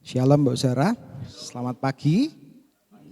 Shalom Mbak Zara, selamat pagi.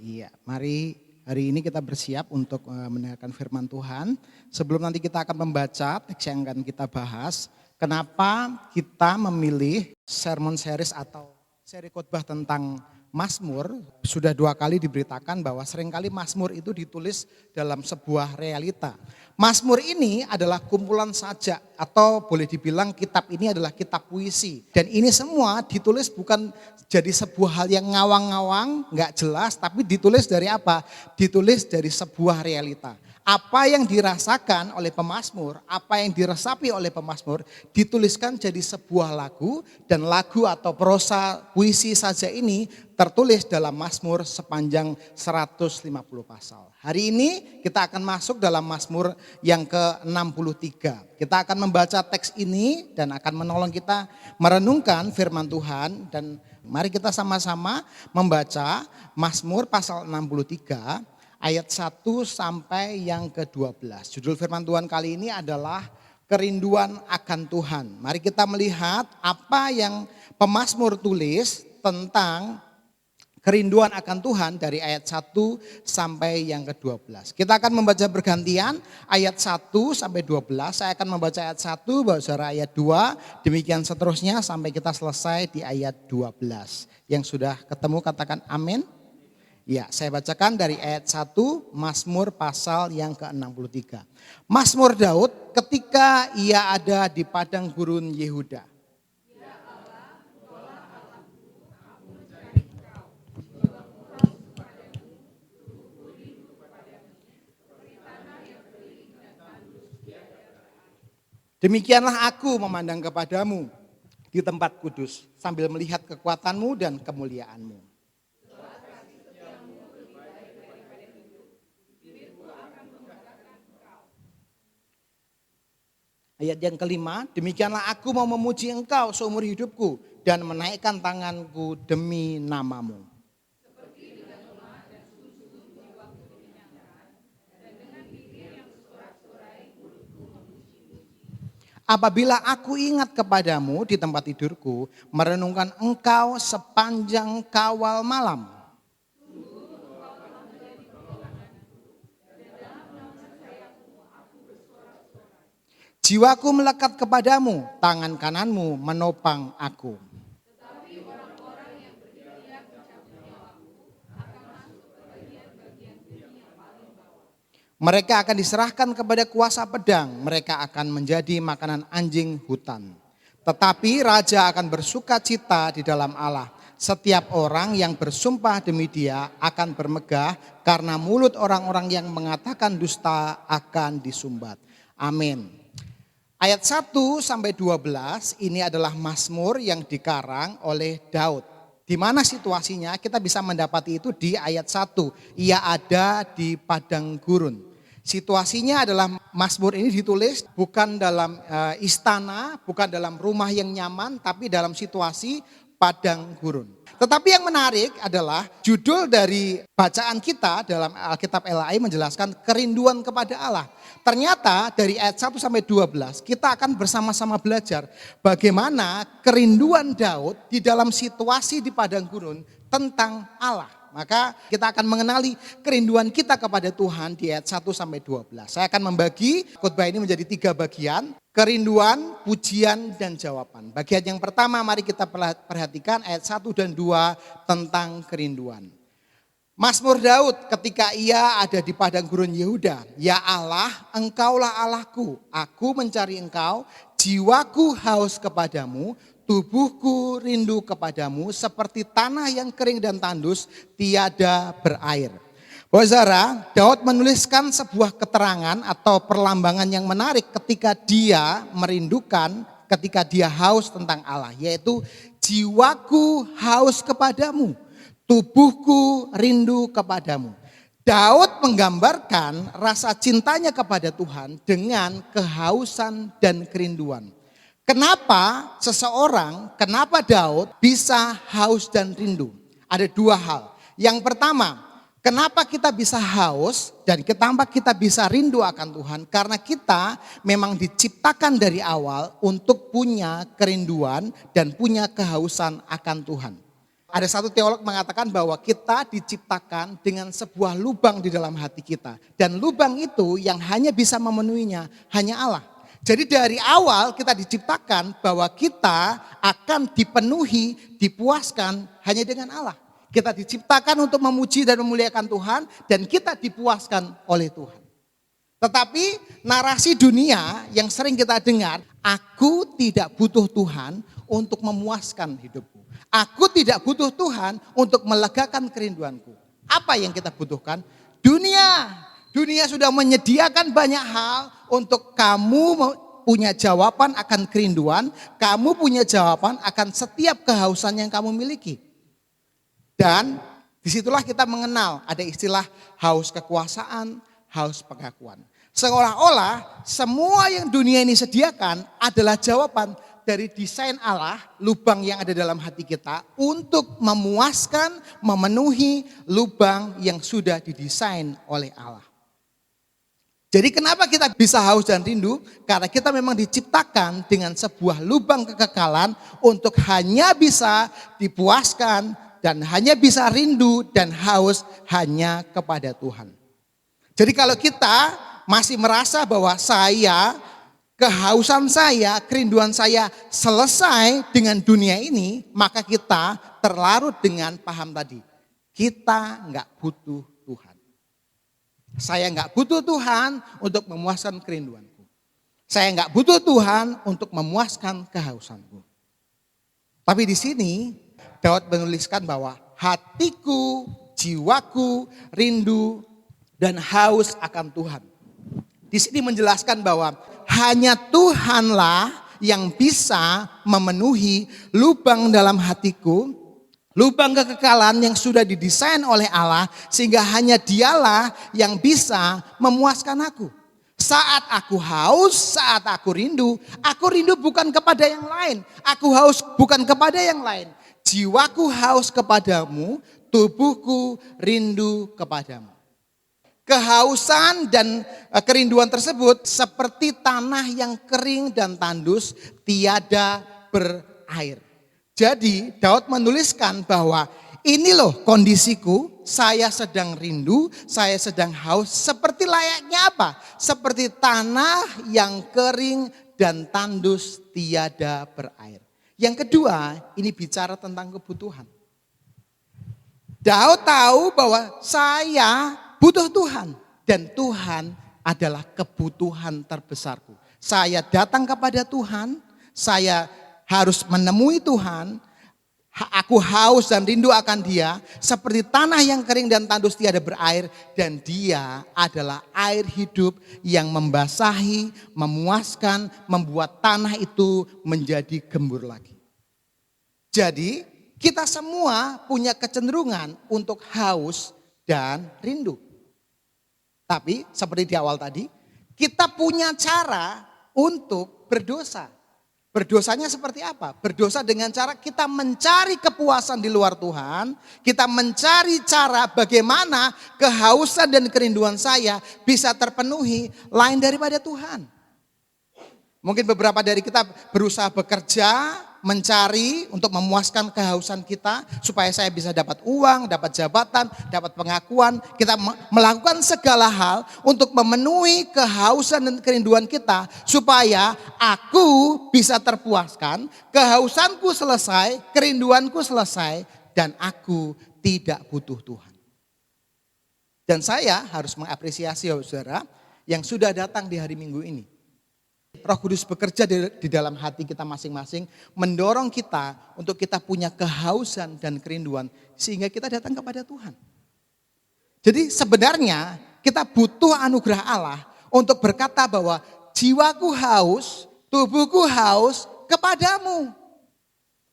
Iya, mari hari ini kita bersiap untuk mendengarkan firman Tuhan. Sebelum nanti kita akan membaca teks yang akan kita bahas, kenapa kita memilih sermon series atau seri khotbah tentang Mazmur. Sudah 2 kali diberitakan bahwa seringkali Mazmur itu ditulis dalam sebuah realita. Mazmur ini adalah kumpulan sajak atau boleh dibilang kitab ini adalah kitab puisi. Dan ini semua ditulis bukan jadi sebuah hal yang ngawang-ngawang, nggak jelas, tapi ditulis dari apa? Ditulis dari sebuah realita. Apa yang dirasakan oleh pemazmur, apa yang diresapi oleh pemazmur, dituliskan jadi sebuah lagu, dan lagu atau prosa puisi saja ini tertulis dalam Mazmur sepanjang 150 pasal. Hari ini kita akan masuk dalam Mazmur yang ke-63. Kita akan membaca teks ini dan akan menolong kita merenungkan firman Tuhan, dan mari kita sama-sama membaca Mazmur pasal 63 ayat 1 sampai yang ke-12. Judul firman Tuhan kali ini adalah kerinduan akan Tuhan. Mari kita melihat apa yang pemazmur tulis tentang kerinduan akan Tuhan dari ayat 1 sampai yang ke-12. Kita akan membaca bergantian ayat 1 sampai 12. Saya akan membaca ayat 1, Mbak Zara ayat 2. Demikian seterusnya sampai kita selesai di ayat 12. Yang sudah ketemu katakan amin. Ya, saya bacakan dari ayat 1 Mazmur pasal yang ke-63. Mazmur Daud ketika ia ada di padang gurun Yehuda. Demikianlah aku memandang kepadamu di tempat kudus sambil melihat kekuatanmu dan kemuliaanmu. Ayat yang kelima, demikianlah aku mau memuji engkau seumur hidupku dan menaikkan tanganku demi namamu. Apabila aku ingat kepadamu di tempat tidurku, merenungkan engkau sepanjang kawal malam. Jiwaku melekat kepadamu, tangan kananmu menopang aku. Mereka akan diserahkan kepada kuasa pedang, mereka akan menjadi makanan anjing hutan. Tetapi raja akan bersuka cita di dalam Allah. Setiap orang yang bersumpah demi dia akan bermegah, karena mulut orang-orang yang mengatakan dusta akan disumbat. Amin. Ayat 1 sampai 12 ini adalah Mazmur yang dikarang oleh Daud. Di mana situasinya kita bisa mendapati itu di ayat 1. Ia ada di padang gurun. Situasinya adalah Mazmur ini ditulis bukan dalam istana, bukan dalam rumah yang nyaman, tapi dalam situasi padang gurun. Tetapi yang menarik adalah judul dari bacaan kita dalam Alkitab LAI menjelaskan kerinduan kepada Allah. Ternyata dari ayat 1 sampai 12 kita akan bersama-sama belajar bagaimana kerinduan Daud di dalam situasi di padang gurun tentang Allah. Maka kita akan mengenali kerinduan kita kepada Tuhan di ayat 1 sampai 12. Saya akan membagi khotbah ini menjadi 3 bagian. Kerinduan, pujian, dan jawaban. Bagian yang pertama mari kita perhatikan ayat 1 dan 2 tentang kerinduan. Mazmur Daud ketika ia ada di padang gurun Yehuda. Ya Allah, engkaulah Allahku, aku mencari engkau, jiwaku haus kepadamu, tubuhku rindu kepadamu seperti tanah yang kering dan tandus tiada berair. Saudara, Daud menuliskan sebuah keterangan atau perlambangan yang menarik ketika dia merindukan, ketika dia haus tentang Allah. Yaitu jiwaku haus kepadamu, tubuhku rindu kepadamu. Daud menggambarkan rasa cintanya kepada Tuhan dengan kehausan dan kerinduan. Kenapa kenapa Daud bisa haus dan rindu? Ada 2 hal. Yang pertama, kenapa kita bisa haus dan kenapa kita bisa rindu akan Tuhan? Karena kita memang diciptakan dari awal untuk punya kerinduan dan punya kehausan akan Tuhan. Ada satu teolog mengatakan bahwa kita diciptakan dengan sebuah lubang di dalam hati kita. Dan lubang itu yang hanya bisa memenuhinya hanya Allah. Jadi dari awal kita diciptakan bahwa kita akan dipenuhi, dipuaskan hanya dengan Allah. Kita diciptakan untuk memuji dan memuliakan Tuhan dan kita dipuaskan oleh Tuhan. Tetapi narasi dunia yang sering kita dengar, aku tidak butuh Tuhan untuk memuaskan hidupku. Aku tidak butuh Tuhan untuk melegakan kerinduanku. Apa yang kita butuhkan? Dunia. Dunia sudah menyediakan banyak hal untuk kamu punya jawaban akan kerinduan. Kamu punya jawaban akan setiap kehausan yang kamu miliki. Dan disitulah kita mengenal ada istilah haus kekuasaan, haus pengakuan. Seolah-olah semua yang dunia ini sediakan adalah jawaban dari desain Allah, lubang yang ada dalam hati kita untuk memuaskan, memenuhi lubang yang sudah didesain oleh Allah. Jadi kenapa kita bisa haus dan rindu? Karena kita memang diciptakan dengan sebuah lubang kekekalan untuk hanya bisa dipuaskan dan hanya bisa rindu dan haus hanya kepada Tuhan. Jadi kalau kita masih merasa bahwa kehausan saya, kerinduan saya selesai dengan dunia ini, maka kita terlarut dengan paham tadi. Kita enggak butuh Tuhan. Saya enggak butuh Tuhan untuk memuaskan kerinduanku. Saya enggak butuh Tuhan untuk memuaskan kehausanku. Tapi di sini Daud menuliskan bahwa hatiku, jiwaku, rindu dan haus akan Tuhan. Di sini menjelaskan bahwa hanya Tuhanlah yang bisa memenuhi lubang dalam hatiku, lubang kekekalan yang sudah didesain oleh Allah, sehingga hanya Dialah yang bisa memuaskan aku. Saat aku haus, saat aku rindu bukan kepada yang lain. Aku haus bukan kepada yang lain. Jiwaku haus kepadamu, tubuhku rindu kepadamu. Kehausan dan kerinduan tersebut seperti tanah yang kering dan tandus tiada berair. Jadi Daud menuliskan bahwa ini loh kondisiku, saya sedang rindu, saya sedang haus. Seperti layaknya apa? Seperti tanah yang kering dan tandus tiada berair. Yang kedua, ini bicara tentang kebutuhan. Daud tahu bahwa saya butuh Tuhan dan Tuhan adalah kebutuhan terbesarku. Saya datang kepada Tuhan, saya harus menemui Tuhan, aku haus dan rindu akan Dia seperti tanah yang kering dan tandus tiada berair dan Dia adalah air hidup yang membasahi, memuaskan, membuat tanah itu menjadi gembur lagi. Jadi kita semua punya kecenderungan untuk haus dan rindu. Tapi seperti di awal tadi, kita punya cara untuk berdosa. Berdosanya seperti apa? Berdosa dengan cara kita mencari kepuasan di luar Tuhan. Kita mencari cara bagaimana kehausan dan kerinduan saya bisa terpenuhi lain daripada Tuhan. Mungkin beberapa dari kita berusaha bekerja, mencari untuk memuaskan kehausan kita supaya saya bisa dapat uang, dapat jabatan, dapat pengakuan. Kita melakukan segala hal untuk memenuhi kehausan dan kerinduan kita supaya aku bisa terpuaskan, kehausanku selesai, kerinduanku selesai dan aku tidak butuh Tuhan. Dan saya harus mengapresiasi saudara yang sudah datang di hari Minggu ini. Roh Kudus bekerja di dalam hati kita masing-masing, mendorong kita untuk kita punya kehausan dan kerinduan sehingga kita datang kepada Tuhan. Jadi sebenarnya kita butuh anugerah Allah untuk berkata bahwa jiwaku haus, tubuhku haus kepadamu.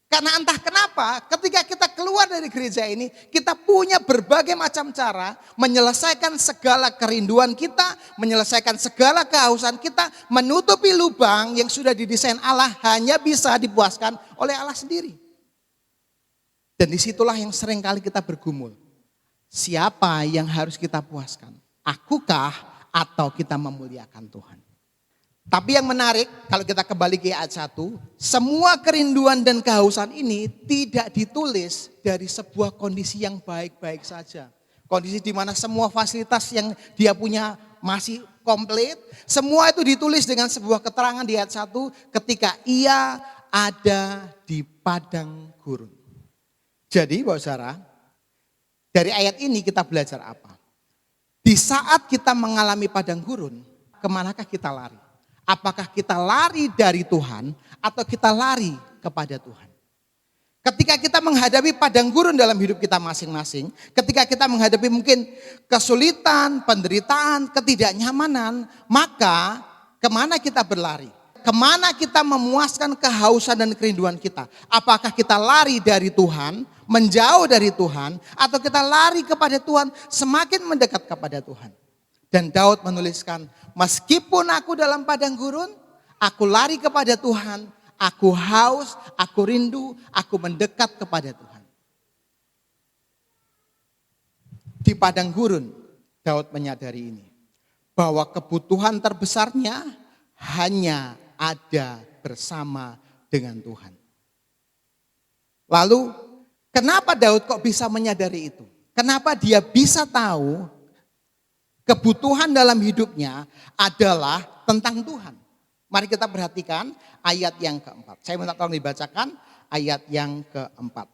Karena entah kenapa ketika kita keluar dari gereja ini, kita punya berbagai macam cara menyelesaikan segala kerinduan kita, menyelesaikan segala kehausan kita, menutupi lubang yang sudah didesain Allah hanya bisa dipuaskan oleh Allah sendiri. Dan disitulah yang sering kali kita bergumul. Siapa yang harus kita puaskan? Akukah atau kita memuliakan Tuhan? Tapi yang menarik kalau kita kembali ke ayat 1, semua kerinduan dan kehausan ini tidak ditulis dari sebuah kondisi yang baik-baik saja. Kondisi di mana semua fasilitas yang dia punya masih komplit. Semua itu ditulis dengan sebuah keterangan di ayat 1 ketika ia ada di padang gurun. Jadi Bapak Saudara, dari ayat ini kita belajar apa? Di saat kita mengalami padang gurun, kemanakah kita lari? Apakah kita lari dari Tuhan atau kita lari kepada Tuhan? Ketika kita menghadapi padang gurun dalam hidup kita masing-masing, ketika kita menghadapi mungkin kesulitan, penderitaan, ketidaknyamanan, maka kemana kita berlari? Kemana kita memuaskan kehausan dan kerinduan kita? Apakah kita lari dari Tuhan, menjauh dari Tuhan, atau kita lari kepada Tuhan, semakin mendekat kepada Tuhan? Dan Daud menuliskan, meskipun aku dalam padang gurun, aku lari kepada Tuhan, aku haus, aku rindu, aku mendekat kepada Tuhan. Di padang gurun, Daud menyadari ini, bahwa kebutuhan terbesarnya hanya ada bersama dengan Tuhan. Lalu, kenapa Daud kok bisa menyadari itu? Kenapa dia bisa tahu kebutuhan dalam hidupnya adalah tentang Tuhan? Mari kita perhatikan ayat yang keempat. Saya minta tolong dibacakan ayat yang keempat.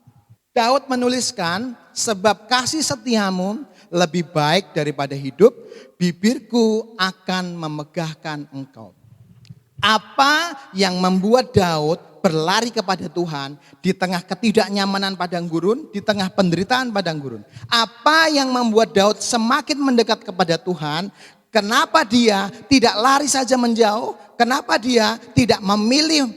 Daud menuliskan, sebab kasih setiamu lebih baik daripada hidup, bibirku akan memegahkan engkau. Apa yang membuat Daud berlari kepada Tuhan di tengah ketidaknyamanan padang gurun, di tengah penderitaan padang gurun? Apa yang membuat Daud semakin mendekat kepada Tuhan? Kenapa dia tidak lari saja menjauh? Kenapa dia tidak memilih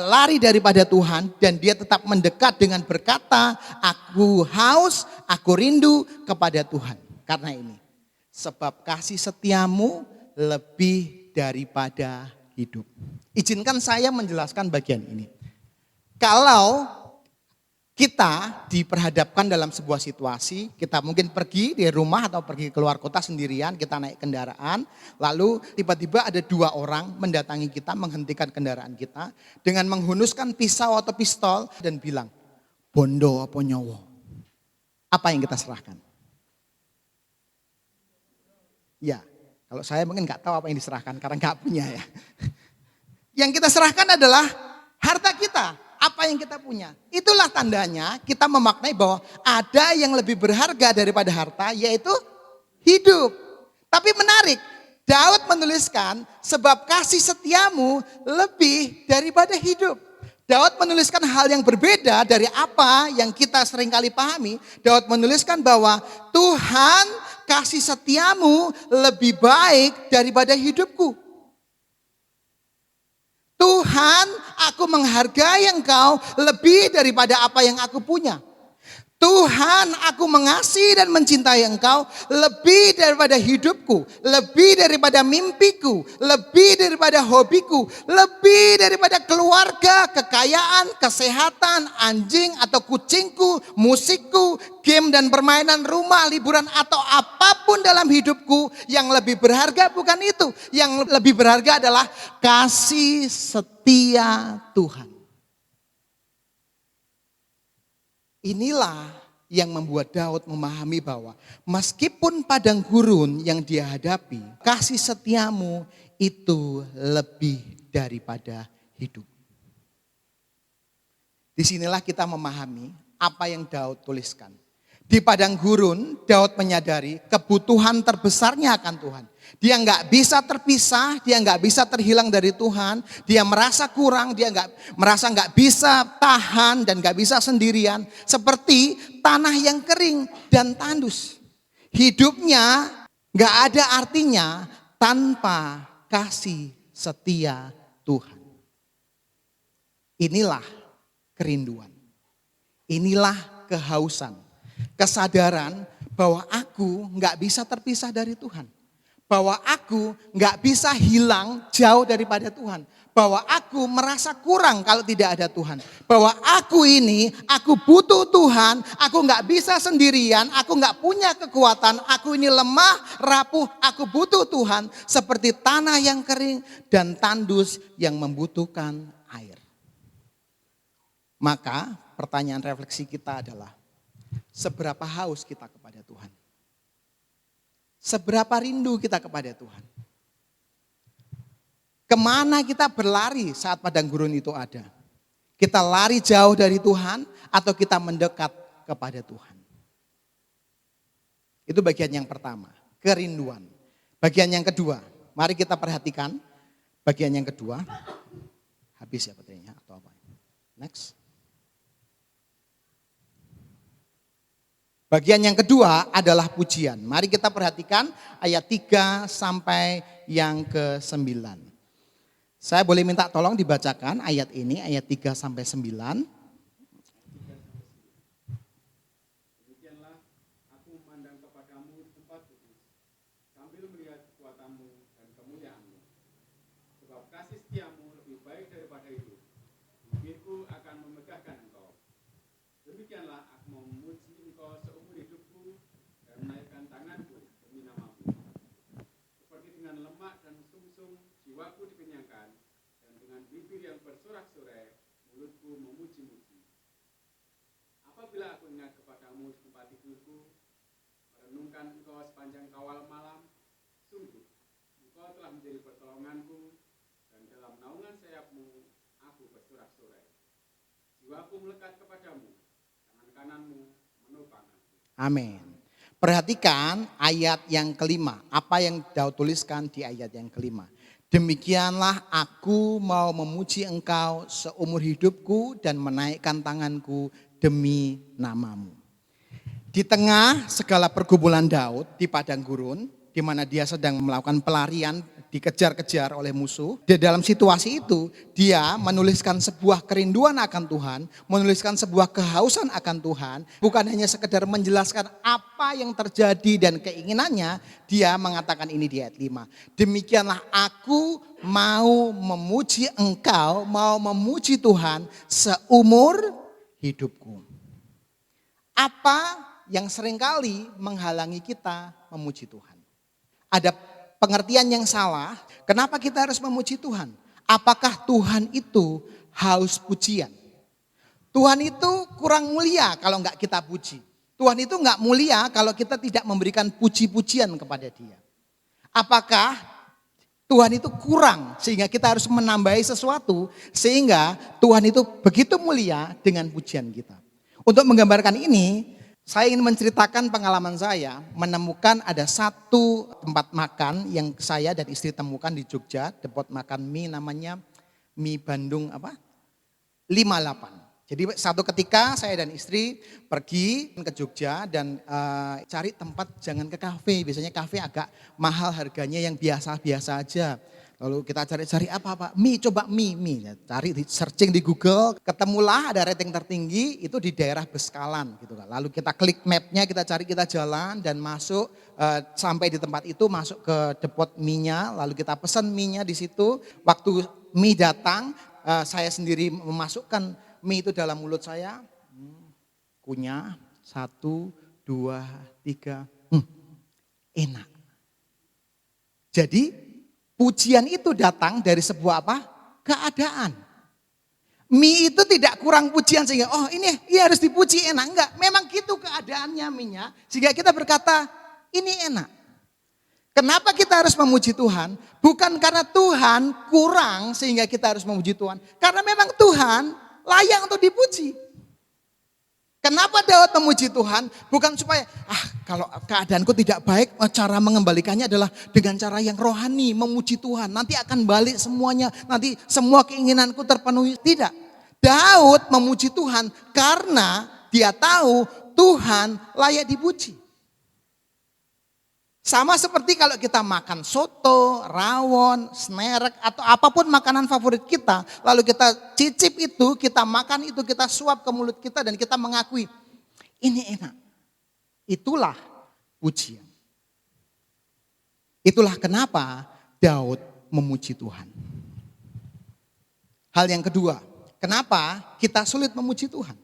lari daripada Tuhan dan dia tetap mendekat dengan berkata, aku haus, aku rindu kepada Tuhan. Karena ini, sebab kasih setiamu lebih daripada hidup. Izinkan saya menjelaskan bagian ini. Kalau kita diperhadapkan dalam sebuah situasi, kita mungkin pergi di rumah atau pergi keluar kota sendirian, kita naik kendaraan, lalu tiba-tiba ada dua orang mendatangi kita, menghentikan kendaraan kita dengan menghunuskan pisau atau pistol dan bilang, bondo apa nyowo? Apa yang kita serahkan? Ya, kalau saya mungkin nggak tahu apa yang diserahkan karena nggak punya ya. Yang kita serahkan adalah harta kita, apa yang kita punya. Itulah tandanya kita memaknai bahwa ada yang lebih berharga daripada harta, yaitu hidup. Tapi menarik, Daud menuliskan sebab kasih setiamu lebih daripada hidup. Daud menuliskan hal yang berbeda dari apa yang kita seringkali pahami. Daud menuliskan bahwa Tuhan, kasih setiamu lebih baik daripada hidupku. Tuhan, aku menghargai engkau lebih daripada apa yang aku punya. Tuhan, aku mengasihi dan mencintai engkau lebih daripada hidupku, lebih daripada mimpiku, lebih daripada hobiku, lebih daripada keluarga, kekayaan, kesehatan, anjing atau kucingku, musikku, game dan permainan rumah, liburan atau apapun dalam hidupku. Yang lebih berharga bukan itu. Yang lebih berharga adalah kasih setia Tuhan. Inilah yang membuat Daud memahami bahwa meskipun padang gurun yang dia hadapi, kasih setiamu itu lebih daripada hidup. Disinilah kita memahami apa yang Daud tuliskan. Di padang gurun, Daud menyadari kebutuhan terbesarnya akan Tuhan. Dia nggak bisa terpisah, dia nggak bisa terhilang dari Tuhan. Dia merasa kurang, dia merasa nggak bisa tahan dan nggak bisa sendirian. Seperti tanah yang kering dan tandus. Hidupnya nggak ada artinya tanpa kasih setia Tuhan. Inilah kerinduan. Inilah kehausan. Kesadaran bahwa aku nggak bisa terpisah dari Tuhan. Bahwa aku nggak bisa hilang jauh daripada Tuhan. bahwa aku merasa kurang kalau tidak ada Tuhan. Bahwa aku butuh Tuhan, aku gak bisa sendirian, aku gak punya kekuatan, aku ini lemah, rapuh, aku butuh Tuhan. Seperti tanah yang kering dan tandus yang membutuhkan air. Maka pertanyaan refleksi kita adalah, seberapa haus kita kepada Tuhan? Seberapa rindu kita kepada Tuhan? Kemana kita berlari saat padang gurun itu ada? Kita lari jauh dari Tuhan atau kita mendekat kepada Tuhan? Itu bagian yang pertama, kerinduan. Bagian yang kedua, mari kita perhatikan. Bagian yang kedua, habis ya baterainya atau apa? Next. Bagian yang kedua adalah pujian. Mari kita perhatikan ayat 3 sampai yang ke-9. Saya boleh minta tolong dibacakan ayat ini, ayat 3 sampai 9. Demikianlah aku memandang kepadamu tempat kudus, sambil melihat kekuatanmu dan kemuliaanmu. Sebab kasih setiamu lebih baik daripada itu. Bibirku akan memegahkan engkau. Demikianlah aku memuji engkau seumur hidupku dan menaikkan tanganku demi namamu. Seperti dengan lemak dan sumsum jiwaku dikenyangkan, dan dengan bibir yang bersorak-sorai mulutku memuji-muji. Apabila aku ingat kepadamu di tempat tidurku, merenungkan engkau sepanjang kawal malam, sungguh engkau telah menjadi pertolonganku, dan dalam naungan sayapmu aku bersorak-sorai. Jiwaku melekat kepadamu, tangan kananmu menopang aku. Amin. Perhatikan ayat yang kelima. Apa yang Daud tuliskan di ayat yang kelima. Demikianlah aku mau memuji engkau seumur hidupku dan menaikkan tanganku demi namamu. Di tengah segala pergumulan Daud di padang gurun, di mana dia sedang melakukan pelarian, dikejar-kejar oleh musuh. Di dalam situasi itu, dia menuliskan sebuah kerinduan akan Tuhan, menuliskan sebuah kehausan akan Tuhan, bukan hanya sekedar menjelaskan apa yang terjadi dan keinginannya, dia mengatakan ini di ayat 5. Demikianlah aku mau memuji engkau, mau memuji Tuhan seumur hidupku. Apa yang seringkali menghalangi kita memuji Tuhan? Ada pengertian yang salah, kenapa kita harus memuji Tuhan? Apakah Tuhan itu haus pujian? Tuhan itu kurang mulia kalau enggak kita puji. Tuhan itu enggak mulia kalau kita tidak memberikan puji-pujian kepada Dia. Apakah Tuhan itu kurang sehingga kita harus menambahi sesuatu sehingga Tuhan itu begitu mulia dengan pujian kita? Untuk menggambarkan ini, saya ingin menceritakan pengalaman saya menemukan ada satu tempat makan yang saya dan istri temukan di Jogja, tempat makan mie namanya mie Bandung 58. Jadi satu ketika saya dan istri pergi ke Jogja dan cari tempat, jangan ke kafe, biasanya kafe agak mahal harganya yang biasa-biasa aja. Lalu kita cari-cari apa, mie, coba mie. Cari searching di Google, ketemulah ada rating tertinggi itu di daerah Beskalan gitu kan. Lalu kita klik mapnya, kita cari, kita jalan dan masuk sampai di tempat itu, masuk ke depot mie-nya, lalu kita pesan mie-nya di situ. Waktu mie datang, saya sendiri memasukkan mie itu dalam mulut saya, kunyah, 1, 2, 3, enak. Jadi pujian itu datang dari sebuah apa? Keadaan. Mie itu tidak kurang pujian sehingga ini harus dipuji enak. Enggak, memang gitu keadaannya mie-nya. Sehingga kita berkata ini enak. Kenapa kita harus memuji Tuhan? Bukan karena Tuhan kurang sehingga kita harus memuji Tuhan. Karena memang Tuhan layak untuk dipuji. Kenapa Daud memuji Tuhan? Bukan supaya, kalau keadaanku tidak baik, cara mengembalikannya adalah dengan cara yang rohani, memuji Tuhan. Nanti akan balik semuanya, nanti semua keinginanku terpenuhi. Tidak. Daud memuji Tuhan karena dia tahu Tuhan layak dipuji. Sama seperti kalau kita makan soto, rawon, snack atau apapun makanan favorit kita. Lalu kita cicip itu, kita makan itu, kita suap ke mulut kita dan kita mengakui ini enak. Itulah pujian. Itulah kenapa Daud memuji Tuhan. Hal yang kedua, kenapa kita sulit memuji Tuhan?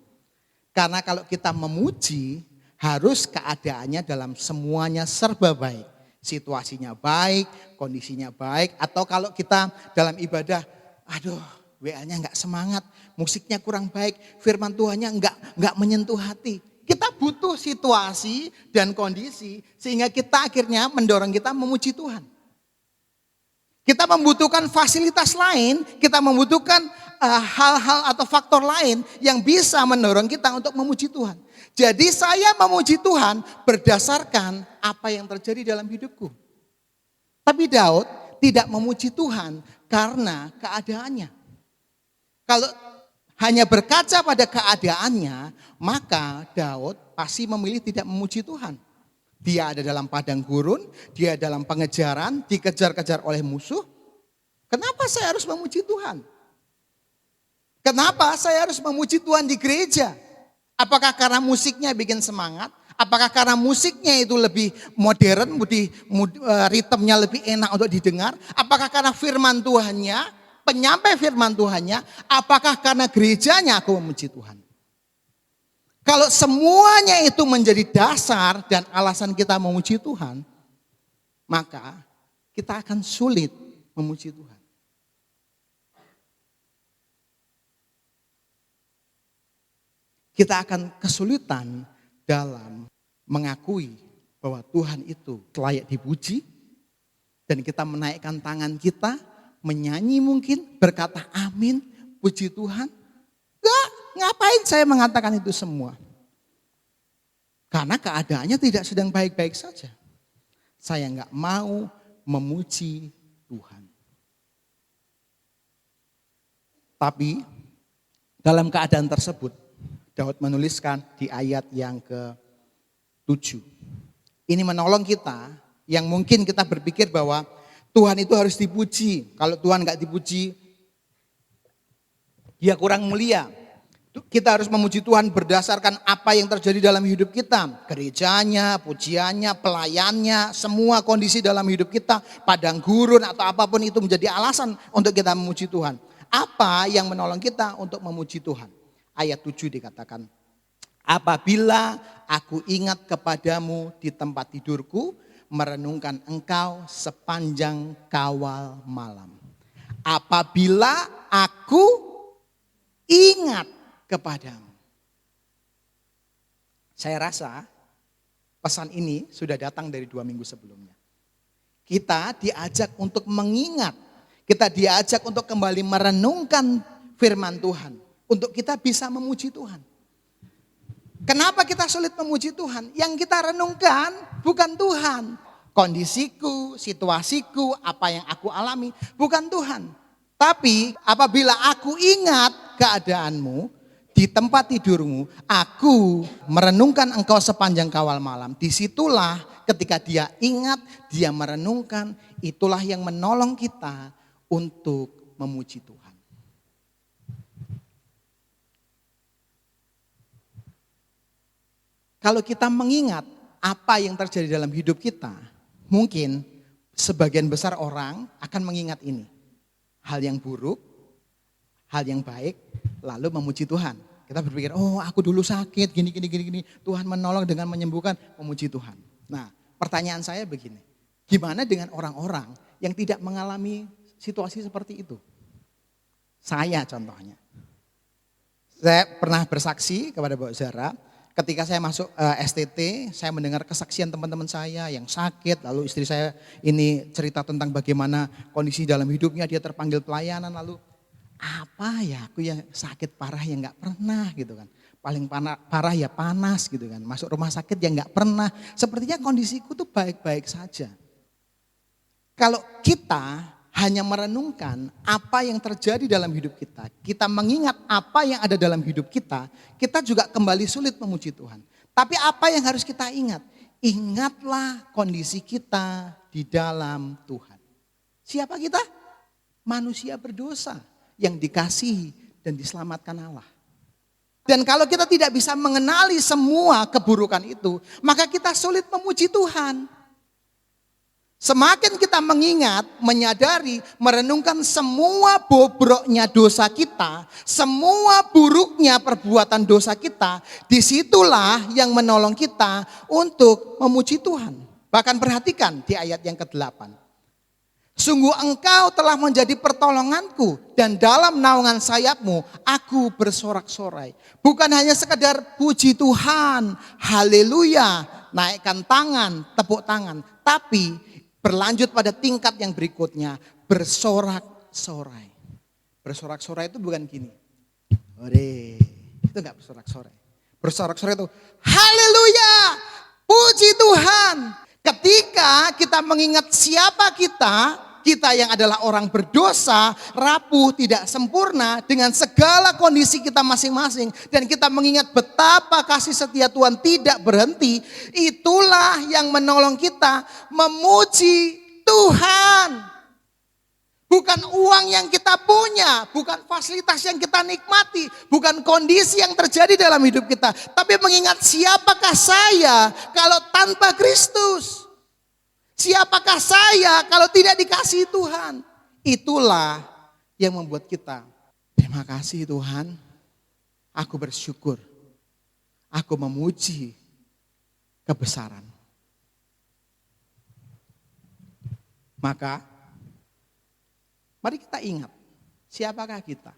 Karena kalau kita memuji, harus keadaannya dalam semuanya serba baik. Situasinya baik, kondisinya baik, atau kalau kita dalam ibadah, aduh WA-nya nggak semangat, musiknya kurang baik, firman Tuhannya nggak menyentuh hati. Kita butuh situasi dan kondisi sehingga kita akhirnya mendorong kita memuji Tuhan. Kita membutuhkan fasilitas lain, kita membutuhkan hal-hal atau faktor lain yang bisa mendorong kita untuk memuji Tuhan. Jadi saya memuji Tuhan berdasarkan apa yang terjadi dalam hidupku. Tapi Daud tidak memuji Tuhan karena keadaannya. Kalau hanya berkaca pada keadaannya, maka Daud pasti memilih tidak memuji Tuhan. Dia ada dalam padang gurun, dia dalam pengejaran, dikejar-kejar oleh musuh. Kenapa saya harus memuji Tuhan? Kenapa saya harus memuji Tuhan di gereja? Apakah karena musiknya bikin semangat? Apakah karena musiknya itu lebih modern, ritmenya lebih enak untuk didengar? Apakah karena firman Tuhannya, penyampai firman Tuhannya? Apakah karena gerejanya aku memuji Tuhan? Kalau semuanya itu menjadi dasar dan alasan kita memuji Tuhan, maka kita akan sulit memuji Tuhan. Kita akan kesulitan dalam mengakui bahwa Tuhan itu layak dipuji, dan kita menaikkan tangan kita, menyanyi mungkin, berkata amin, puji Tuhan. Enggak, ngapain saya mengatakan itu semua? Karena keadaannya tidak sedang baik-baik saja. Saya enggak mau memuji Tuhan. Tapi dalam keadaan tersebut, Daud menuliskan di ayat yang ke-7. Ini menolong kita yang mungkin kita berpikir bahwa Tuhan itu harus dipuji. Kalau Tuhan enggak dipuji, dia kurang mulia. Kita harus memuji Tuhan berdasarkan apa yang terjadi dalam hidup kita. Gerejanya, pujiannya, pelayannya, semua kondisi dalam hidup kita. Padang gurun atau apapun itu menjadi alasan untuk kita memuji Tuhan. Apa yang menolong kita untuk memuji Tuhan? Ayat 7 dikatakan, apabila aku ingat kepadamu di tempat tidurku, merenungkan engkau sepanjang kawal malam. Apabila aku ingat kepadamu. Saya rasa pesan ini sudah datang dari 2 minggu sebelumnya. Kita diajak untuk mengingat, kita diajak untuk kembali merenungkan firman Tuhan. Untuk kita bisa memuji Tuhan. Kenapa kita sulit memuji Tuhan? Yang kita renungkan bukan Tuhan. Kondisiku, situasiku, apa yang aku alami bukan Tuhan. Tapi apabila aku ingat keadaanmu di tempat tidurmu, aku merenungkan engkau sepanjang kawal malam. Disitulah ketika dia ingat, dia merenungkan, itulah yang menolong kita untuk memuji Tuhan. Kalau kita mengingat apa yang terjadi dalam hidup kita, mungkin sebagian besar orang akan mengingat ini. Hal yang buruk, hal yang baik, lalu memuji Tuhan. Kita berpikir, oh aku dulu sakit, gini. Tuhan menolong dengan menyembuhkan, memuji Tuhan. Nah, pertanyaan saya begini, gimana dengan orang-orang yang tidak mengalami situasi seperti itu? Saya contohnya. Saya pernah bersaksi kepada Mbak Zara. Ketika saya masuk STT, saya mendengar kesaksian teman-teman saya yang sakit. Lalu istri saya ini cerita tentang bagaimana kondisi dalam hidupnya. Dia terpanggil pelayanan, lalu apa ya aku yang sakit parah yang gak pernah gitu kan. Paling parah ya panas gitu kan. Masuk rumah sakit yang gak pernah. Sepertinya kondisiku tuh baik-baik saja. Kalau kita hanya merenungkan apa yang terjadi dalam hidup kita, kita mengingat apa yang ada dalam hidup kita juga kembali sulit memuji Tuhan. Tapi apa yang harus kita ingat? Ingatlah kondisi kita di dalam Tuhan. Siapa kita? Manusia berdosa yang dikasihi dan diselamatkan Allah. Dan kalau kita tidak bisa mengenali semua keburukan itu, maka kita sulit memuji Tuhan. Semakin kita mengingat, menyadari, merenungkan semua bobroknya dosa kita, semua buruknya perbuatan dosa kita, disitulah yang menolong kita untuk memuji Tuhan. Bahkan perhatikan di ayat yang ke-8. Sungguh engkau telah menjadi pertolonganku dan dalam naungan sayapmu aku bersorak-sorai. Bukan hanya sekedar puji Tuhan, haleluya, naikkan tangan, tepuk tangan. Tapi berlanjut pada tingkat yang berikutnya, bersorak-sorai. Bersorak-sorai itu bukan gini. Ore, itu enggak bersorak-sorai. Bersorak-sorai itu haleluya, puji Tuhan. Ketika kita mengingat siapa kita yang adalah orang berdosa, rapuh, tidak sempurna dengan segala kondisi kita masing-masing. Dan kita mengingat betapa kasih setia Tuhan tidak berhenti. Itulah yang menolong kita memuji Tuhan. Bukan uang yang kita punya, bukan fasilitas yang kita nikmati, bukan kondisi yang terjadi dalam hidup kita. Tapi mengingat siapakah saya kalau tanpa Kristus. Siapakah saya kalau tidak dikasihi Tuhan? Itulah yang membuat kita, terima kasih Tuhan, aku bersyukur, aku memuji kebesaran. Maka, mari kita ingat, siapakah kita?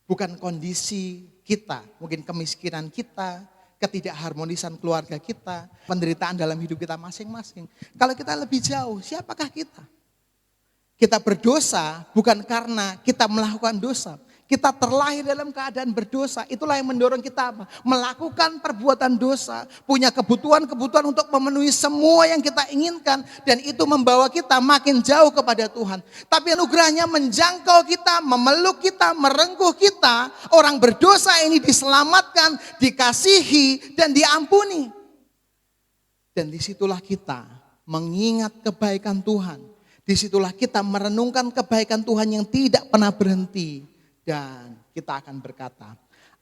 Bukan kondisi kita, mungkin kemiskinan kita, ketidakharmonisan keluarga kita, penderitaan dalam hidup kita masing-masing. Kalau kita lebih jauh, siapakah kita? Kita berdosa bukan karena kita melakukan dosa. Kita terlahir dalam keadaan berdosa. Itulah yang mendorong kita apa? Melakukan perbuatan dosa. Punya kebutuhan-kebutuhan untuk memenuhi semua yang kita inginkan. Dan itu membawa kita makin jauh kepada Tuhan. Tapi anugerahnya menjangkau kita, memeluk kita, merengkuh kita. Orang berdosa ini diselamatkan, dikasihi, dan diampuni. Dan disitulah kita mengingat kebaikan Tuhan. Disitulah kita merenungkan kebaikan Tuhan yang tidak pernah berhenti. Dan kita akan berkata,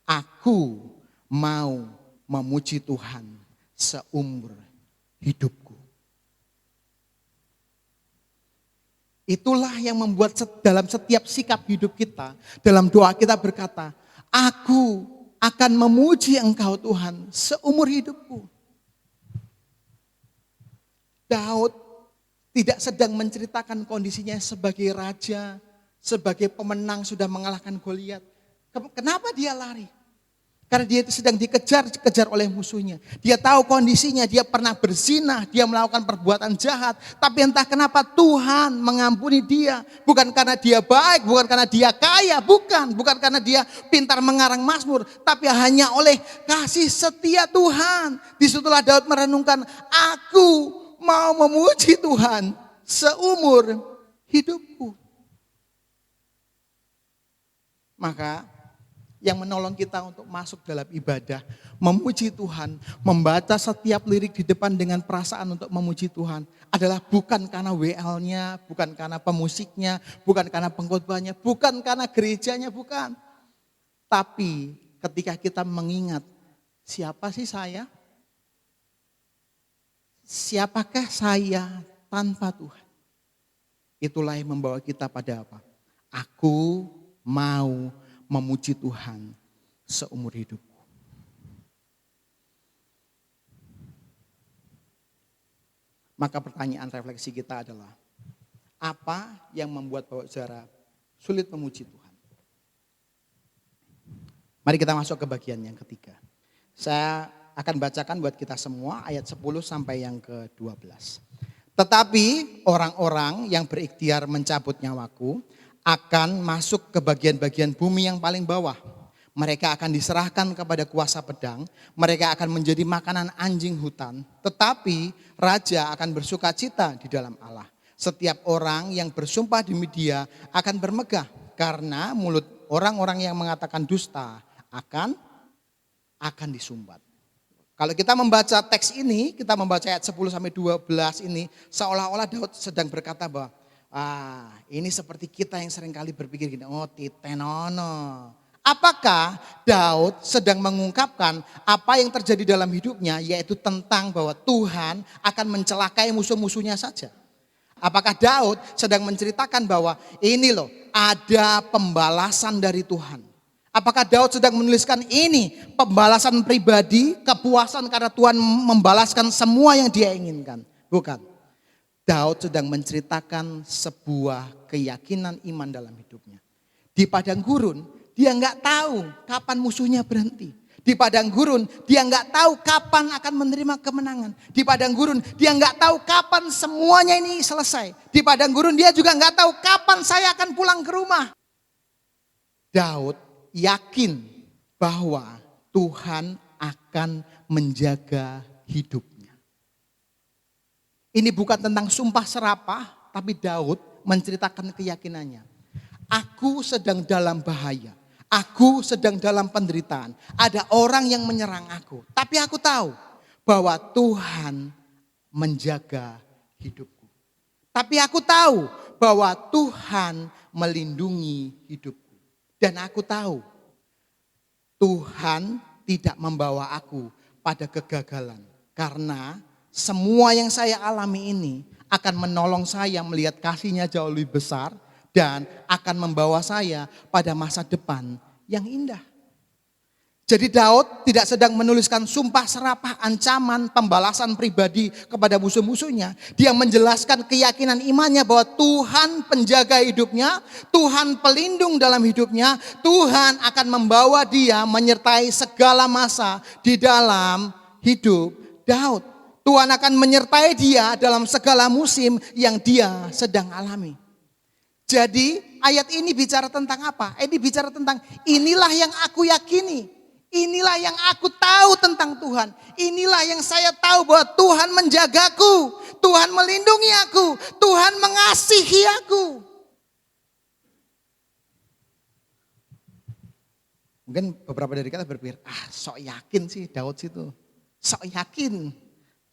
aku mau memuji Tuhan seumur hidupku. Itulah yang membuat dalam setiap sikap hidup kita, dalam doa kita berkata, aku akan memuji Engkau Tuhan seumur hidupku. Daud tidak sedang menceritakan kondisinya sebagai raja, sebagai pemenang sudah mengalahkan Goliat. Kenapa dia lari? Karena dia sedang dikejar oleh musuhnya. Dia tahu kondisinya, dia pernah berzinah, dia melakukan perbuatan jahat. Tapi entah kenapa Tuhan mengampuni dia. Bukan karena dia baik, bukan karena dia kaya, bukan karena dia pintar mengarang mazmur. Tapi hanya oleh kasih setia Tuhan. Disitulah Daud merenungkan, aku mau memuji Tuhan seumur hidupku. Maka yang menolong kita untuk masuk dalam ibadah, memuji Tuhan, membaca setiap lirik di depan dengan perasaan untuk memuji Tuhan adalah bukan karena WL-nya, bukan karena pemusiknya, bukan karena pengkhotbahnya, bukan karena gerejanya, bukan. Tapi ketika kita mengingat, siapa sih saya? Siapakah saya tanpa Tuhan? Itulah yang membawa kita pada apa? Aku mau memuji Tuhan seumur hidupku. Maka pertanyaan refleksi kita adalah, apa yang membuat Bapak Saudara sulit memuji Tuhan? Mari kita masuk ke bagian yang ketiga. Saya akan bacakan buat kita semua ayat 10 sampai yang ke-12. Tetapi orang-orang yang berikhtiar mencabut nyawaku akan masuk ke bagian-bagian bumi yang paling bawah. Mereka akan diserahkan kepada kuasa pedang. Mereka akan menjadi makanan anjing hutan. Tetapi raja akan bersuka cita di dalam Allah. Setiap orang yang bersumpah demi Dia akan bermegah. Karena mulut orang-orang yang mengatakan dusta akan disumbat. Kalau kita membaca teks ini, kita membaca ayat 10 sampai 12 ini, seolah-olah Daud sedang berkata bahwa ini seperti kita yang seringkali berpikir gini, titenono. Apakah Daud sedang mengungkapkan apa yang terjadi dalam hidupnya, yaitu tentang bahwa Tuhan akan mencelakai musuh-musuhnya saja. Apakah Daud sedang menceritakan bahwa ini loh ada pembalasan dari Tuhan? Apakah Daud sedang menuliskan ini pembalasan pribadi, kepuasan karena Tuhan membalaskan semua yang dia inginkan? Bukan. Daud sedang menceritakan sebuah keyakinan iman dalam hidupnya. Di padang gurun dia nggak tahu kapan musuhnya berhenti. Di padang gurun dia nggak tahu kapan akan menerima kemenangan. Di padang gurun dia nggak tahu kapan semuanya ini selesai. Di padang gurun dia juga nggak tahu kapan saya akan pulang ke rumah. Daud yakin bahwa Tuhan akan menjaga hidupnya. Ini bukan tentang sumpah serapah, tapi Daud menceritakan keyakinannya. Aku sedang dalam bahaya. Aku sedang dalam penderitaan. Ada orang yang menyerang aku. Tapi aku tahu bahwa Tuhan menjaga hidupku. Tapi aku tahu bahwa Tuhan melindungi hidupku. Dan aku tahu Tuhan tidak membawa aku pada kegagalan. Karena semua yang saya alami ini akan menolong saya melihat kasih-Nya jauh lebih besar. Dan akan membawa saya pada masa depan yang indah. Jadi Daud tidak sedang menuliskan sumpah serapah, ancaman, pembalasan pribadi kepada musuh-musuhnya. Dia menjelaskan keyakinan imannya bahwa Tuhan penjaga hidupnya, Tuhan pelindung dalam hidupnya, Tuhan akan membawa dia menyertai segala masa di dalam hidup Daud. Tuhan akan menyertai dia dalam segala musim yang dia sedang alami. Jadi ayat ini bicara tentang apa? Ini bicara tentang inilah yang aku yakini. Inilah yang aku tahu tentang Tuhan. Inilah yang saya tahu bahwa Tuhan menjagaku. Tuhan melindungi aku. Tuhan mengasihi aku. Mungkin beberapa dari kita berpikir, sok yakin sih Daud situ. Sok yakin.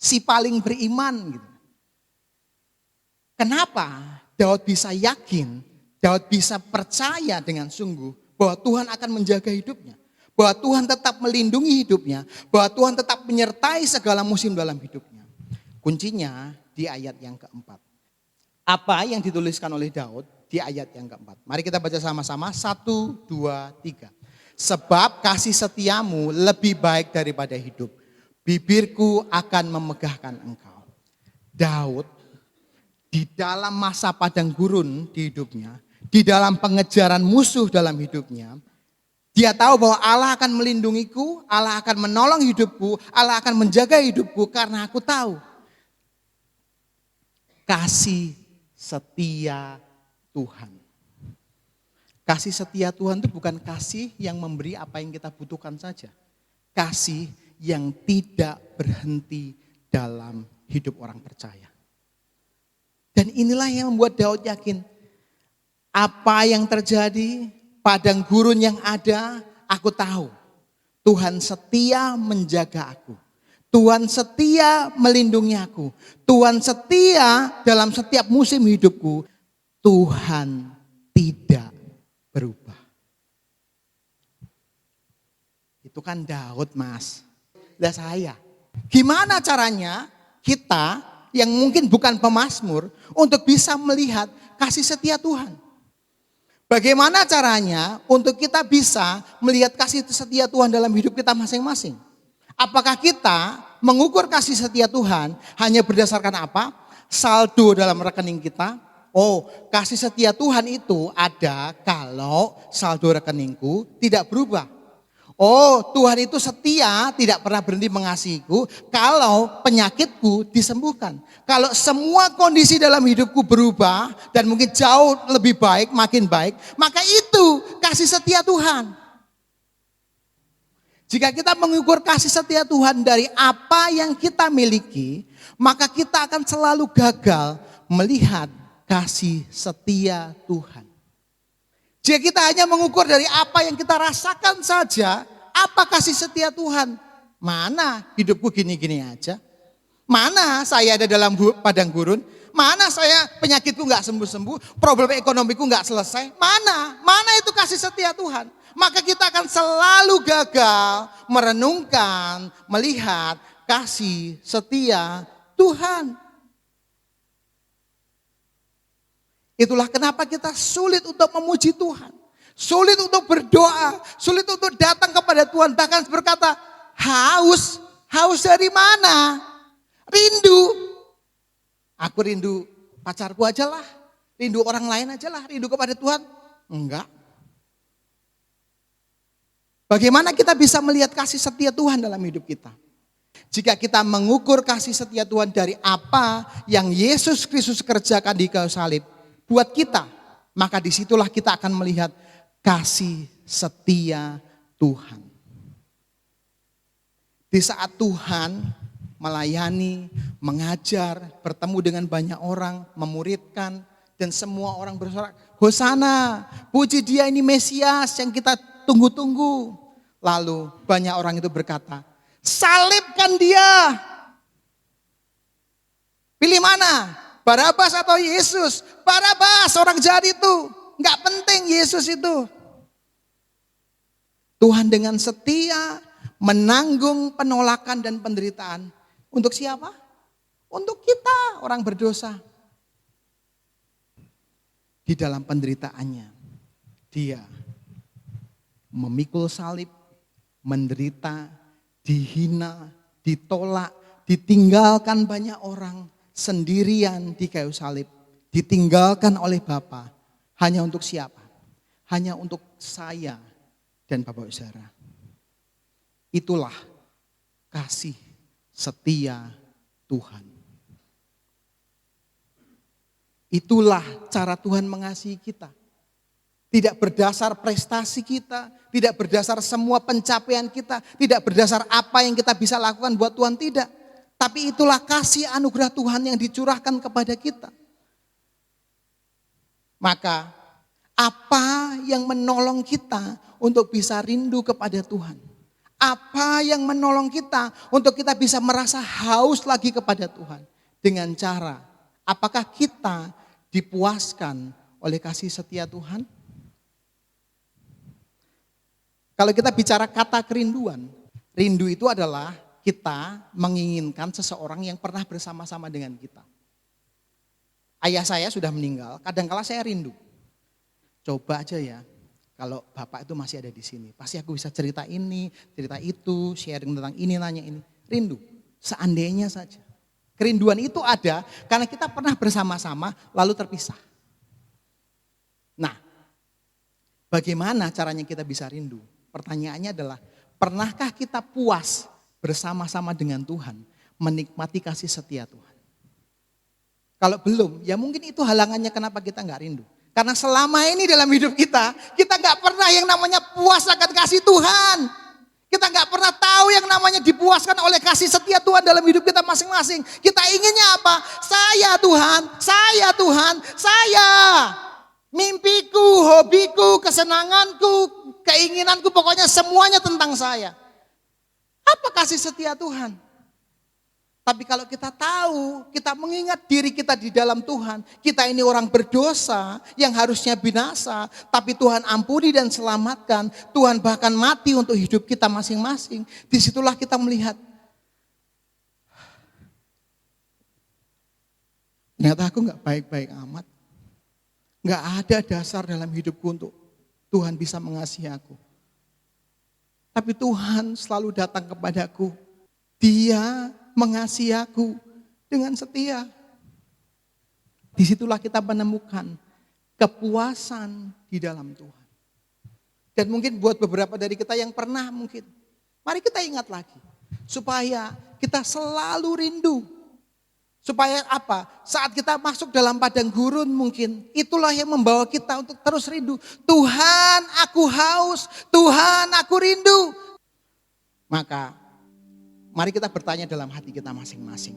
Si paling beriman gitu. Kenapa? Daud bisa yakin, Daud bisa percaya dengan sungguh bahwa Tuhan akan menjaga hidupnya. Bahwa Tuhan tetap melindungi hidupnya, bahwa Tuhan tetap menyertai segala musim dalam hidupnya. Kuncinya di ayat yang keempat. Apa yang dituliskan oleh Daud di ayat yang keempat? Mari kita baca sama-sama, 1, 2, 3. Sebab kasih setiamu lebih baik daripada hidup. Bibirku akan memegahkan engkau. Daud di dalam masa padang gurun di hidupnya, di dalam pengejaran musuh dalam hidupnya, dia tahu bahwa Allah akan melindungiku, Allah akan menolong hidupku, Allah akan menjaga hidupku karena aku tahu kasih setia Tuhan. Kasih setia Tuhan itu bukan kasih yang memberi apa yang kita butuhkan saja. Kasih yang tidak berhenti dalam hidup orang percaya. Dan inilah yang membuat Daud yakin. Apa yang terjadi, padang gurun yang ada, aku tahu. Tuhan setia menjaga aku. Tuhan setia melindungi aku. Tuhan setia dalam setiap musim hidupku. Tuhan tidak berubah. Itu kan Daud, Mas. Dan saya. Gimana caranya kita yang mungkin bukan pemazmur untuk bisa melihat kasih setia Tuhan? Bagaimana caranya untuk kita bisa melihat kasih setia Tuhan dalam hidup kita masing-masing? Apakah kita mengukur kasih setia Tuhan hanya berdasarkan apa? Saldo dalam rekening kita. Oh, kasih setia Tuhan itu ada kalau saldo rekeningku tidak berubah. Oh, Tuhan itu setia, tidak pernah berhenti mengasihiku kalau penyakitku disembuhkan. Kalau semua kondisi dalam hidupku berubah dan mungkin jauh lebih baik, makin baik, maka itu kasih setia Tuhan. Jika kita mengukur kasih setia Tuhan dari apa yang kita miliki, maka kita akan selalu gagal melihat kasih setia Tuhan. Jika kita hanya mengukur dari apa yang kita rasakan saja, apa kasih setia Tuhan? Mana hidupku gini-gini aja? Mana saya ada dalam padang gurun? Mana saya penyakitku gak sembuh-sembuh? Problem ekonomiku gak selesai? Mana itu kasih setia Tuhan? Maka kita akan selalu gagal merenungkan, melihat kasih setia Tuhan. Itulah kenapa kita sulit untuk memuji Tuhan. Sulit untuk berdoa, sulit untuk datang kepada Tuhan. Bahkan berkata, haus dari mana? Rindu. Aku rindu pacarku aja lah, rindu orang lain aja lah, rindu kepada Tuhan. Enggak. Bagaimana kita bisa melihat kasih setia Tuhan dalam hidup kita? Jika kita mengukur kasih setia Tuhan dari apa yang Yesus Kristus kerjakan di kayu salib buat kita, maka disitulah kita akan melihat kasih setia Tuhan. Di saat Tuhan melayani, mengajar, bertemu dengan banyak orang, memuridkan, dan semua orang bersorak, Hosana, puji Dia, ini Mesias yang kita tunggu-tunggu. Lalu banyak orang itu berkata, salibkan Dia. Pilih mana? Barabas atau Yesus? Barabas, orang jahat itu. Enggak penting Yesus itu. Tuhan dengan setia menanggung penolakan dan penderitaan. Untuk siapa? Untuk kita, orang berdosa. Di dalam penderitaannya, Dia memikul salib, menderita, dihina, ditolak, ditinggalkan banyak orang, sendirian di kayu salib, ditinggalkan oleh Bapa. Hanya untuk siapa? Hanya untuk saya dan Bapak Saudara. Itulah kasih setia Tuhan. Itulah cara Tuhan mengasihi kita. Tidak berdasar prestasi kita, tidak berdasar semua pencapaian kita, tidak berdasar apa yang kita bisa lakukan buat Tuhan, tidak. Tapi itulah kasih anugerah Tuhan yang dicurahkan kepada kita. Maka apa yang menolong kita untuk bisa rindu kepada Tuhan? Apa yang menolong kita untuk kita bisa merasa haus lagi kepada Tuhan? Dengan cara, apakah kita dipuaskan oleh kasih setia Tuhan? Kalau kita bicara kata kerinduan, rindu itu adalah kita menginginkan seseorang yang pernah bersama-sama dengan kita. Ayah saya sudah meninggal, kadang-kala saya rindu. Coba aja ya, kalau Bapak itu masih ada di sini, pasti aku bisa cerita ini, cerita itu, sharing tentang ini, nanya ini. Rindu, seandainya saja. Kerinduan itu ada karena kita pernah bersama-sama lalu terpisah. Nah, bagaimana caranya kita bisa rindu? Pertanyaannya adalah, pernahkah kita puas bersama-sama dengan Tuhan, menikmati kasih setia Tuhan? Kalau belum, ya mungkin itu halangannya kenapa kita nggak rindu. Karena selama ini dalam hidup kita nggak pernah yang namanya puas akan kasih Tuhan. Kita nggak pernah tahu yang namanya dipuaskan oleh kasih setia Tuhan dalam hidup kita masing-masing. Kita inginnya apa? Saya Tuhan, saya Tuhan, saya. Mimpiku, hobiku, kesenanganku, keinginanku, pokoknya semuanya tentang saya. Apa kasih setia Tuhan? Tapi kalau kita tahu, kita mengingat diri kita di dalam Tuhan, kita ini orang berdosa yang harusnya binasa, tapi Tuhan ampuni dan selamatkan. Tuhan bahkan mati untuk hidup kita masing-masing. Disitulah kita melihat, ternyata aku gak baik-baik amat. Gak ada dasar dalam hidupku untuk Tuhan bisa mengasihi aku. Tapi Tuhan selalu datang kepadaku. Dia mengasihi aku dengan setia. Disitulah kita menemukan kepuasan di dalam Tuhan. Dan mungkin buat beberapa dari kita yang pernah mungkin, mari kita ingat lagi. Supaya kita selalu rindu. Supaya apa? Saat kita masuk dalam padang gurun mungkin, itulah yang membawa kita untuk terus rindu. Tuhan, aku haus. Tuhan, aku rindu. Maka mari kita bertanya dalam hati kita masing-masing.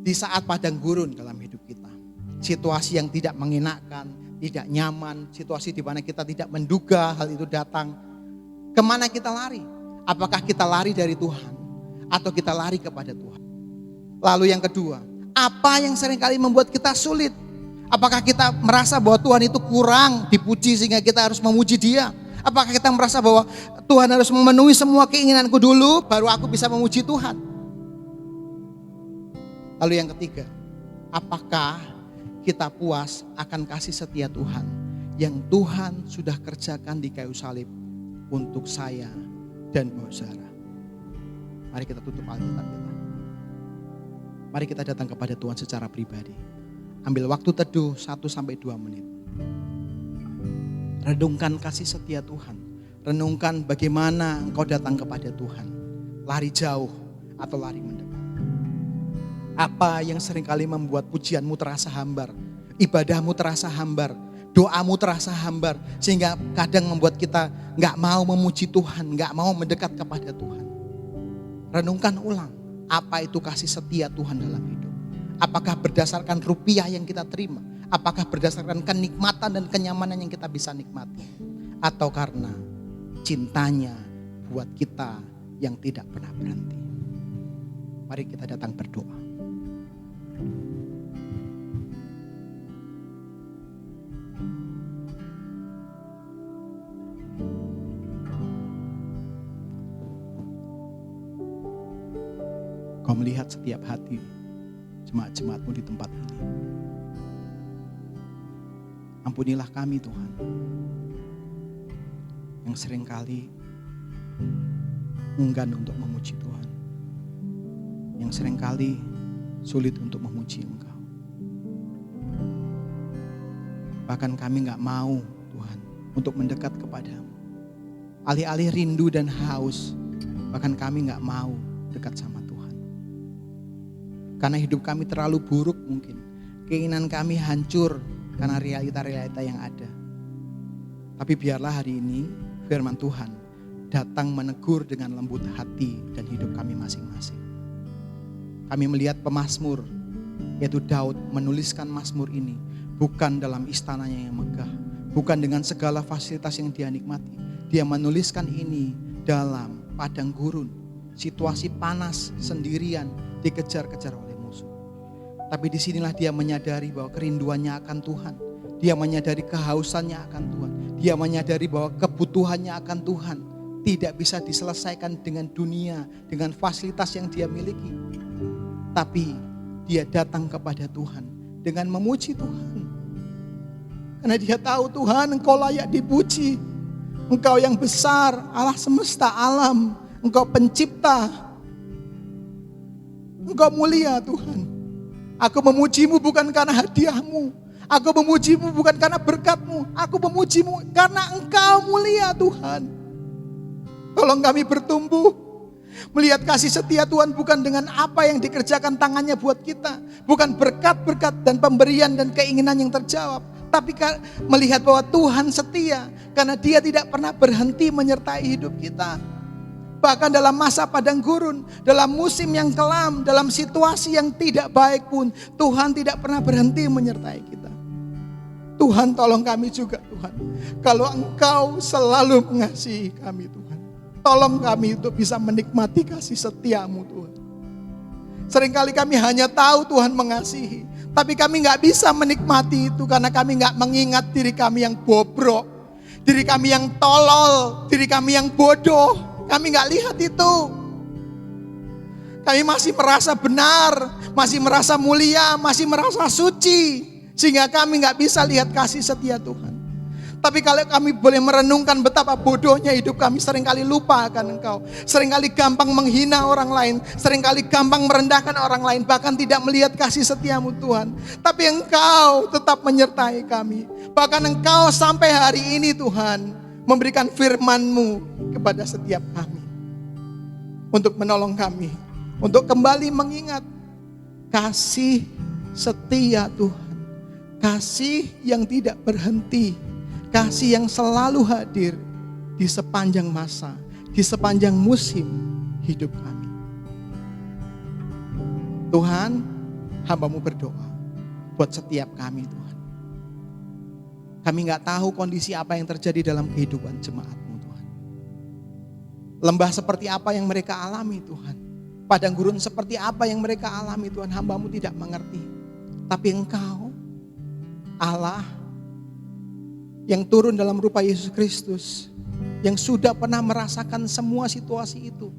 Di saat padang gurun dalam hidup kita, situasi yang tidak mengenakan, tidak nyaman, situasi di mana kita tidak menduga hal itu datang, kemana kita lari? Apakah kita lari dari Tuhan atau kita lari kepada Tuhan? Lalu yang kedua, apa yang seringkali membuat kita sulit? Apakah kita merasa bahwa Tuhan itu kurang dipuji sehingga kita harus memuji Dia? Apakah kita merasa bahwa Tuhan harus memenuhi semua keinginanku dulu baru aku bisa memuji Tuhan? Lalu yang ketiga, apakah kita puas akan kasih setia Tuhan yang Tuhan sudah kerjakan di kayu salib untuk saya dan saudara. Mari kita tutup Alkitab kita. Mari kita datang kepada Tuhan secara pribadi. Ambil waktu teduh 1-2 menit. Renungkan kasih setia Tuhan. Renungkan bagaimana engkau datang kepada Tuhan. Lari jauh atau lari mendekat. Apa yang seringkali membuat pujianmu terasa hambar. Ibadahmu terasa hambar. Doamu terasa hambar. Sehingga kadang membuat kita gak mau memuji Tuhan. Gak mau mendekat kepada Tuhan. Renungkan ulang. Apa itu kasih setia Tuhan dalam hidup. Apakah berdasarkan rupiah yang kita terima. Apakah berdasarkan kenikmatan dan kenyamanan yang kita bisa nikmati. Atau karena cintanya buat kita yang tidak pernah berhenti. Mari kita datang berdoa. Kau melihat setiap hati jemaat-jemaatmu di tempat ini. Ampunilah kami Tuhan, yang seringkali enggan untuk memuji Tuhan, yang seringkali sulit untuk memuji Engkau. Bahkan kami gak mau Tuhan untuk mendekat kepadamu. Alih-alih rindu dan haus, bahkan kami gak mau dekat sama Tuhan. Karena hidup kami terlalu buruk mungkin. Keinginan kami hancur karena realita-realita yang ada. Tapi biarlah hari ini firman Tuhan datang menegur dengan lembut hati dan hidup kami masing-masing. Kami melihat pemazmur, yaitu Daud menuliskan mazmur ini bukan dalam istananya yang megah, bukan dengan segala fasilitas yang dia nikmati. Dia menuliskan ini dalam padang gurun, situasi panas, sendirian, dikejar-kejar oleh musuh. Tapi disinilah dia menyadari bahwa kerinduannya akan Tuhan. Dia menyadari kehausannya akan Tuhan. Dia menyadari bahwa kebutuhannya akan Tuhan tidak bisa diselesaikan dengan dunia, dengan fasilitas yang dia miliki. Tapi dia datang kepada Tuhan dengan memuji Tuhan. Karena dia tahu Tuhan, Engkau layak dipuji. Engkau yang besar, Allah semesta alam. Engkau pencipta. Engkau mulia Tuhan. Aku memujimu bukan karena hadiahmu. Aku memujimu bukan karena berkatmu. Aku memujimu karena Engkau mulia Tuhan. Tolong kami bertumbuh. Melihat kasih setia Tuhan bukan dengan apa yang dikerjakan tangannya buat kita. Bukan berkat-berkat dan pemberian dan keinginan yang terjawab. Tapi melihat bahwa Tuhan setia. Karena Dia tidak pernah berhenti menyertai hidup kita. Bahkan dalam masa padang gurun, dalam musim yang kelam, dalam situasi yang tidak baik pun, Tuhan tidak pernah berhenti menyertai kita. Tuhan tolong kami juga Tuhan. Kalau Engkau selalu mengasihi kami Tuhan. Tolong kami untuk bisa menikmati kasih setiamu Tuhan. Seringkali kami hanya tahu Tuhan mengasihi. Tapi kami gak bisa menikmati itu karena kami gak mengingat diri kami yang bobrok. Diri kami yang tolol, diri kami yang bodoh. Kami gak lihat itu. Kami masih merasa benar, masih merasa mulia, masih merasa suci. Sehingga kami gak bisa lihat kasih setia Tuhan. Tapi kalau kami boleh merenungkan betapa bodohnya hidup kami, seringkali lupa akan Engkau. Seringkali gampang menghina orang lain, seringkali gampang merendahkan orang lain, bahkan tidak melihat kasih setiamu Tuhan. Tapi Engkau tetap menyertai kami. Bahkan Engkau sampai hari ini Tuhan memberikan firman-Mu kepada setiap kami. Untuk menolong kami, untuk kembali mengingat kasih setia Tuhan. Kasih yang tidak berhenti. Kasih yang selalu hadir di sepanjang masa, di sepanjang musim hidup kami. Tuhan, hamba-Mu berdoa buat setiap kami Tuhan. Kami gak tahu kondisi apa yang terjadi dalam kehidupan jemaat-Mu Tuhan. Lembah seperti apa yang mereka alami Tuhan. Padang gurun seperti apa yang mereka alami Tuhan. Hamba-Mu tidak mengerti. Tapi Engkau, Allah, yang turun dalam rupa Yesus Kristus, yang sudah pernah merasakan semua situasi itu.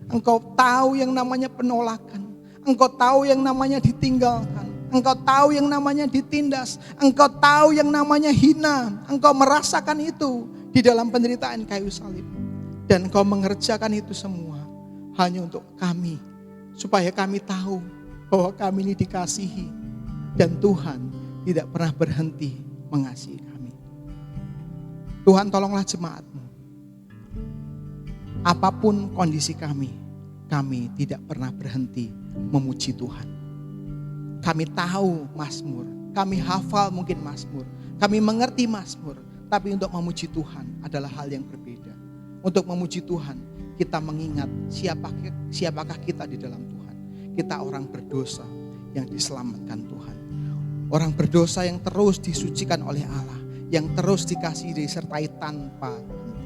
Engkau tahu yang namanya penolakan, Engkau tahu yang namanya ditinggalkan, Engkau tahu yang namanya ditindas. Engkau tahu yang namanya hina. Engkau merasakan itu di dalam penderitaan kayu salib. Dan Engkau mengerjakan itu semua hanya untuk kami. Supaya kami tahu bahwa kami ini dikasihi. Dan Tuhan tidak pernah berhenti mengasihi kami. Tuhan, tolonglah jemaat-Mu. Apapun kondisi kami tidak pernah berhenti memuji Tuhan. Kami tahu Mazmur, kami hafal mungkin Mazmur, kami mengerti Mazmur, tapi untuk memuji Tuhan adalah hal yang berbeda. Untuk memuji Tuhan, kita mengingat siapakah kita di dalam Tuhan. Kita orang berdosa yang diselamatkan Tuhan. Orang berdosa yang terus disucikan oleh Allah, yang terus dikasihi disertai tanpa henti.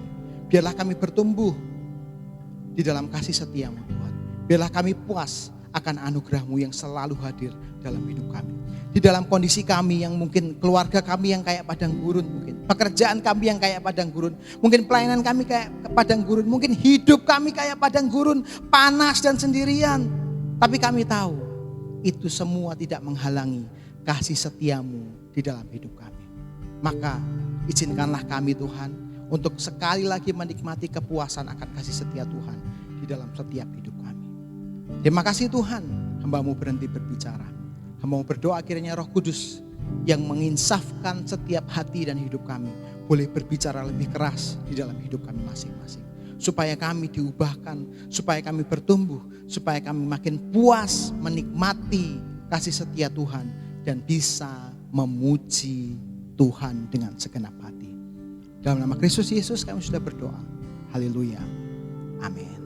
Biarlah kami bertumbuh di dalam kasih setia-Mu Tuhan. Biarlah kami puas akan anugerah-Mu yang selalu hadir dalam hidup kami. Di dalam kondisi kami yang mungkin keluarga kami yang kayak padang gurun mungkin. Pekerjaan kami yang kayak padang gurun. Mungkin pelayanan kami kayak padang gurun. Mungkin hidup kami kayak padang gurun. Panas dan sendirian. Tapi kami tahu itu semua tidak menghalangi kasih setia-Mu di dalam hidup kami. Maka izinkanlah kami Tuhan untuk sekali lagi menikmati kepuasan akan kasih setia Tuhan di dalam setiap hidup kami. Terima kasih Tuhan, hamba-Mu berhenti berbicara. Hamba-Mu berdoa kiranya Roh Kudus yang menginsafkan setiap hati dan hidup kami boleh berbicara lebih keras di dalam hidup kami masing-masing. Supaya kami diubahkan, supaya kami bertumbuh, supaya kami makin puas menikmati kasih setia Tuhan dan bisa memuji Tuhan dengan segenap hati. Dalam nama Kristus Yesus kami sudah berdoa. Haleluya. Amin.